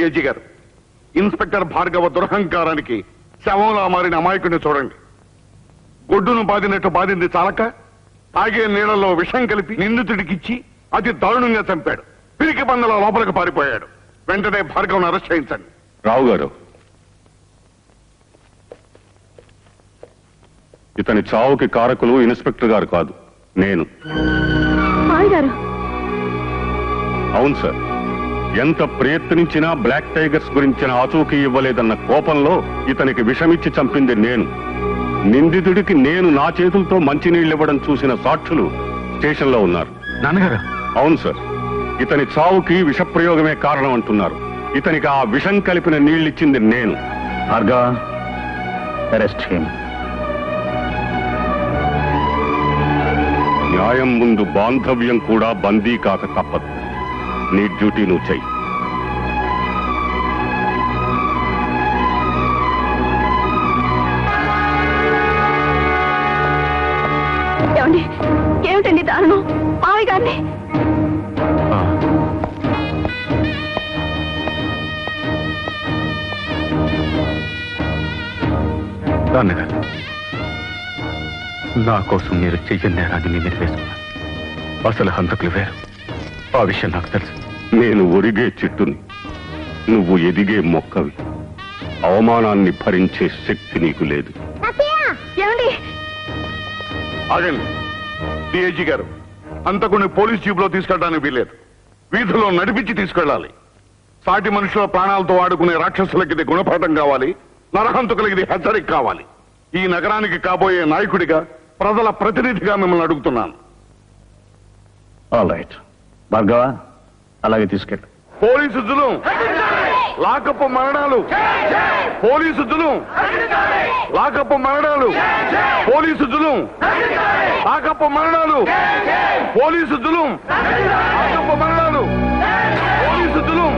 DIG గారు, inspector Bhargava దురహంకారానికి శవంలా మారిన అమాయకుడిని చూడండి. గొడ్డును బాదినట్టు బాధింది చాలక తాగే నీళ్లలో విషం కలిపి నిందితుడికిచ్చి అతి దారుణంగా చంపాడు. పిరికి పందల లోపలికి పారిపోయాడు. వెంటనే భార్గవ్ను అరెస్ట్ చేయించండి. రావు గారు, ఇతని చావుకి కారకులు ఇన్స్పెక్టర్ గారు కాదు, నేను. అవును సార్. ఎంత ప్రయత్నించినా బ్లాక్ టైగర్స్ గురించిన ఆచూకీ ఇవ్వలేదన్న కోపంలో ఇతనికి విషమిచ్చి చంపింది నేను. నిందితుడికి నేను నా చేతులతో మంచినీళ్ళు ఇవ్వడం చూసిన సాక్షులు స్టేషన్లో ఉన్నారు. నాన్నగారు? అవును సార్. ఇతని చావుకి విషప్రయోగమే కారణం అంటున్నారు. ఇతనికి ఆ విషం కలిపిన నీళ్ళిచ్చింది నేను. న్యాయం ముందు బాంధవ్యం కూడా బందీ కాక తప్పదు. నీ డ్యూటీ నువ్వు చెయ్యి. ఏమిటండి దారుణం? మావి గారిని నాన్నగారు, నా కోసం మీరు చెయ్యని నేరాన్ని మీ మీద వేసుకున్నారు. అసలు హంతకులు వేరు. ఆ విషయం నాకు తెలుసు. నేను ఒరిగే చెట్టుని, నువ్వు ఎదిగే మొక్కవి. అవమానాన్ని భరించే శక్తి నీకు లేదు. ఆగండి డిఐజీ గారు, అంతకుని పోలీస్ జీబులో తీసుకెళ్ళడానికి వీలేదు. వీధిలో నడిపించి తీసుకెళ్ళాలి. సాటి మనుషుల ప్రాణాలతో ఆడుకునే రాక్షసులకి ఇది గుణపాఠం కావాలి. నరహంతకులకి ఇది హెచ్చరిక కావాలి. ఈ నగరానికి కాబోయే నాయకుడిగా, ప్రజల ప్రతినిధిగా మిమ్మల్ని అడుగుతున్నాను. ఆల్ రైట్ భార్గవ, అలాగే తీసుకెళ్ళు. పోలీసు జులుం, లాకపు మరణాలు, పోలీసు జులుం, లాకపు మరణాలు, పోలీసు జులుం, లాకపు మరణాలు, పోలీసు జులుం, లాకపు మరణాలు, పోలీసు జులుం.